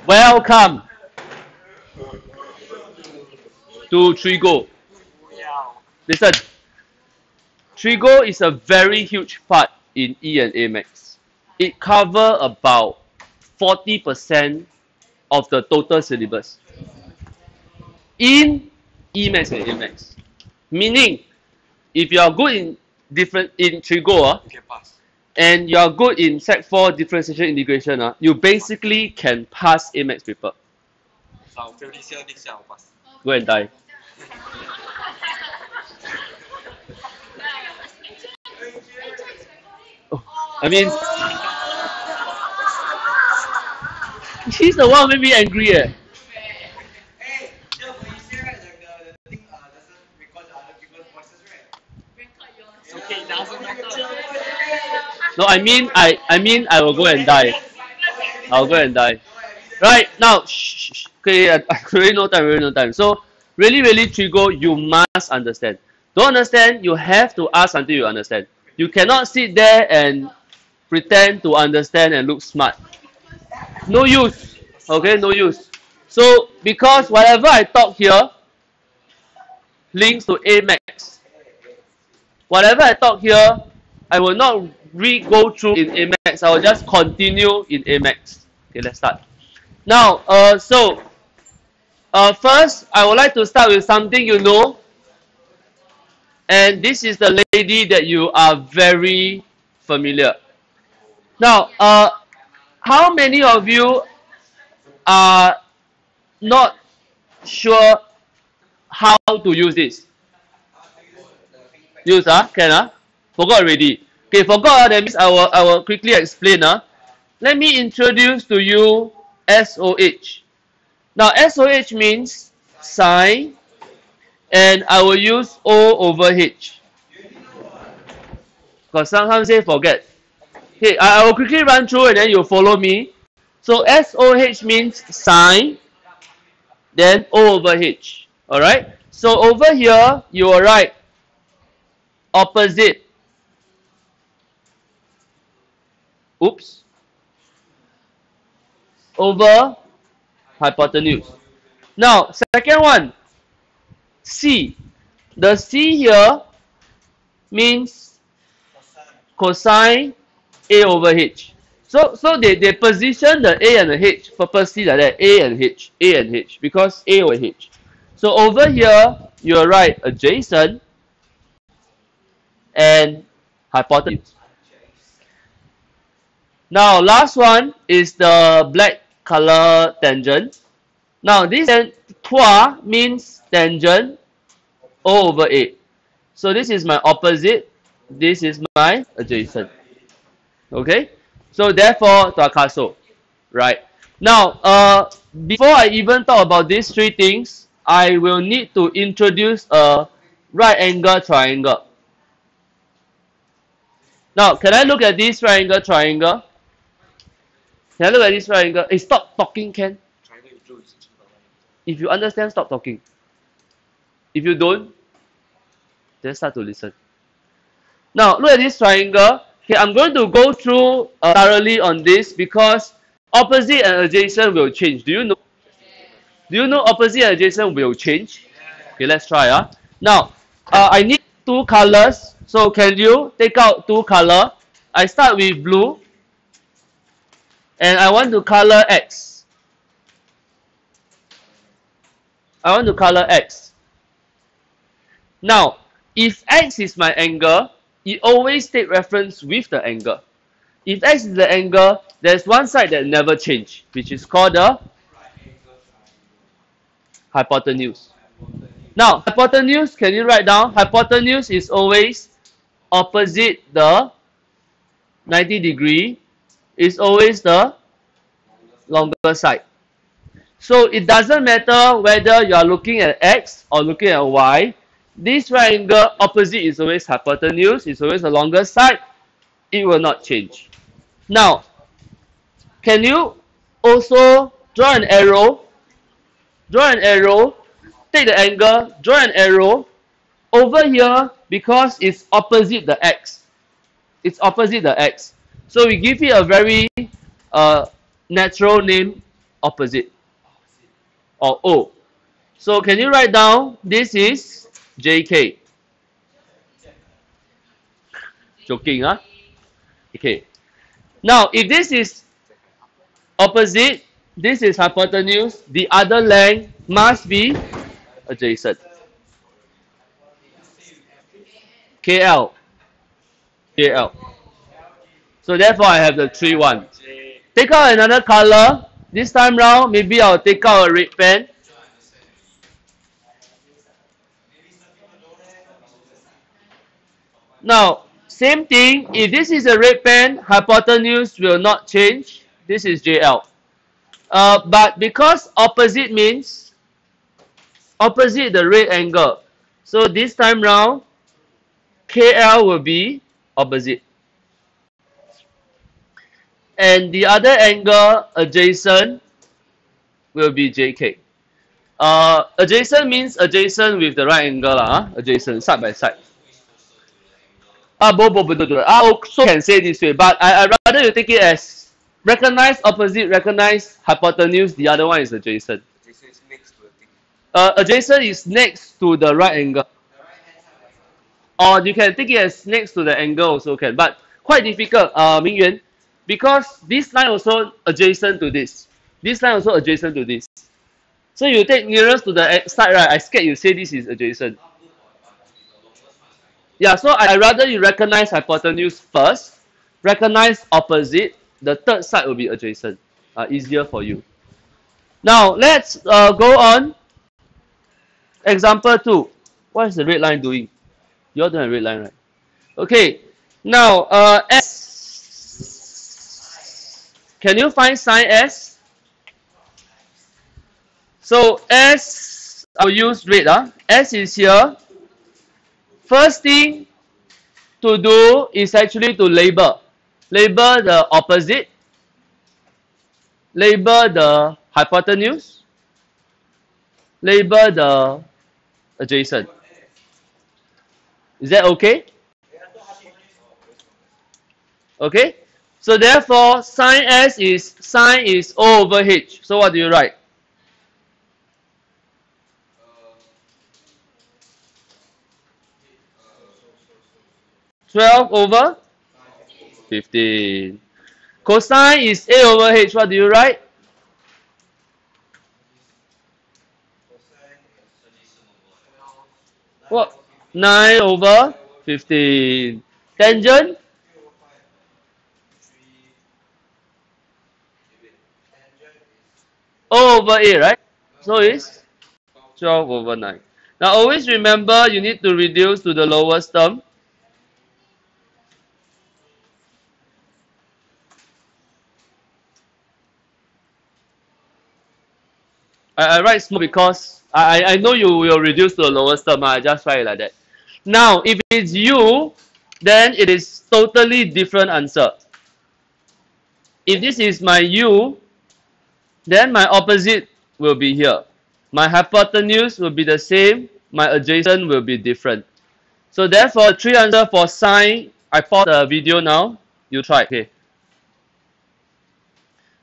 Welcome to Trigo. Listen, Trigo is a very huge part in E and A Max. It covers about 40% of the total syllabus in E Max and A Max. Meaning, if you are good in Trigo, You can pass. and you are good in Sec 4 differentiation integration, you basically can pass A Max paper. So I'll fail this year, next year I'll pass. Go and die. Oh, I mean, she's the one who made me angry. Hey, Jill, when you say right, like the thing doesn't record the other people's voices, right? It's okay, it doesn't matter. No, I mean I will go and die. I'll go and die. Right, now, shh. Okay, really no time. So, really, Trigo, you must understand. Don't understand, you have to ask until you understand. You cannot sit there and pretend to understand and look smart. No use. Okay, no use. So, because whatever I talk here links to A Max. Whatever I talk here, I will not go through in A Max. I will just continue in A Max. Okay, let's start. Now, first, I would like to start with something you know. And this is the lady that you are very familiar. Now, how many of you are not sure how to use this? Use, can, Forgot already. Okay, forgot, that means I will quickly explain. Let me introduce to you SOH. Now, SOH means sine, and I will use O over H. Because sometimes they forget. Okay, I will quickly run through and then you follow me. So, SOH means sine, then O over H. Alright? So, over here, you will write opposite. Oops. Over hypotenuse. Now, second one, C. The C here means cosine A over H. So they position the A and the H purposely like that, A and H, because A over H. So over here, you will write adjacent and hypotenuse. Now, last one is the black color tangent. Now, this TOA means tangent O over A. So, this is my opposite. This is my adjacent. Okay? So, therefore, TOA CAH SOH. Right. Now, before I even talk about these three things, I will need to introduce a right angle triangle. Now, can I look at this right angle triangle? Can I look at this triangle? Hey, stop talking, Ken. If you understand, stop talking. If you don't, then start to listen. Now, look at this triangle. Okay, I'm going to go through thoroughly on this because opposite and adjacent will change. Do you know? Do you know opposite and adjacent will change? Okay, let's try. Now, I need two colors. So, can you take out two colors? I start with blue. And I want to color X. I want to color X. Now, if X is my angle, it always take reference with the angle. If X is the angle, there's one side that never change, which is called the hypotenuse. Now, hypotenuse, can you write down? Hypotenuse is always opposite the 90 degree. Is always the longer side. So it doesn't matter whether you are looking at X or looking at Y. This triangle opposite is always hypotenuse, is always the longer side. It will not change. Now, can you also draw an arrow? Draw an arrow, take the angle, draw an arrow. Over here, because it's opposite the X. It's opposite the X. So we give it a very natural name opposite or O. So can you write down this is JK? Joking, huh? Okay. Now, if this is opposite, this is hypotenuse, the other length must be adjacent. KL. KL. So therefore, I have the 3, 1. Take out another color. This time round, maybe I'll take out a red pen. Now, same thing. If this is a red pen, hypotenuse will not change. This is JL. But because opposite means opposite the red angle. So this time round, KL will be opposite. And the other angle adjacent will be JK. Adjacent means adjacent with the right angle, adjacent, side by side. Both. I also can say this way, but I rather you take it as recognize opposite, recognize hypotenuse, the other one is adjacent. Adjacent is next to the thing. Adjacent is next to the right angle. Or you can take it as next to the angle also can, but quite difficult, Mingyuan, because this line also adjacent to this. This line also adjacent to this. So you take nearest to the side, right? I scared you say this is adjacent. Yeah, so I rather you recognize hypotenuse first, recognize opposite, the third side will be adjacent. Easier for you. Now, let's go on. Example 2. What is the red line doing? You all don't have red line, right? Okay. Now, S. Can you find sine S? So, S, I'll use red. S is here. First thing to do is actually to label. Label the opposite. Label the hypotenuse. Label the adjacent. Is that okay? Okay. So therefore, sine S is O over H. So what do you write? Uh, 12 over 15. Cosine is A over H. What do you write? What? 9 over 15. Tangent? O over A, right? So it's 12 over 9. Now always remember you need to reduce to the lowest term. I write small because I know you will reduce to the lowest term. I just write it like that. Now, if it's U, then it is totally different answer. If this is my U, then my opposite will be here. My hypotenuse will be the same. My adjacent will be different. So therefore, 3 answer for sine. I pause the video now. You try. Okay.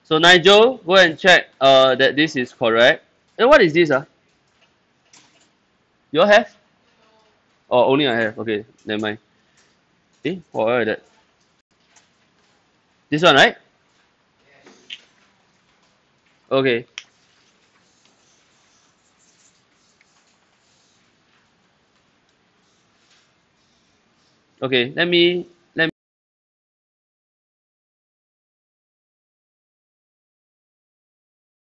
So Nigel, go and check that this is correct. And what is this? You all have? Oh, only I have. Okay, never mind. What is that? This one, right? Okay. Okay, let me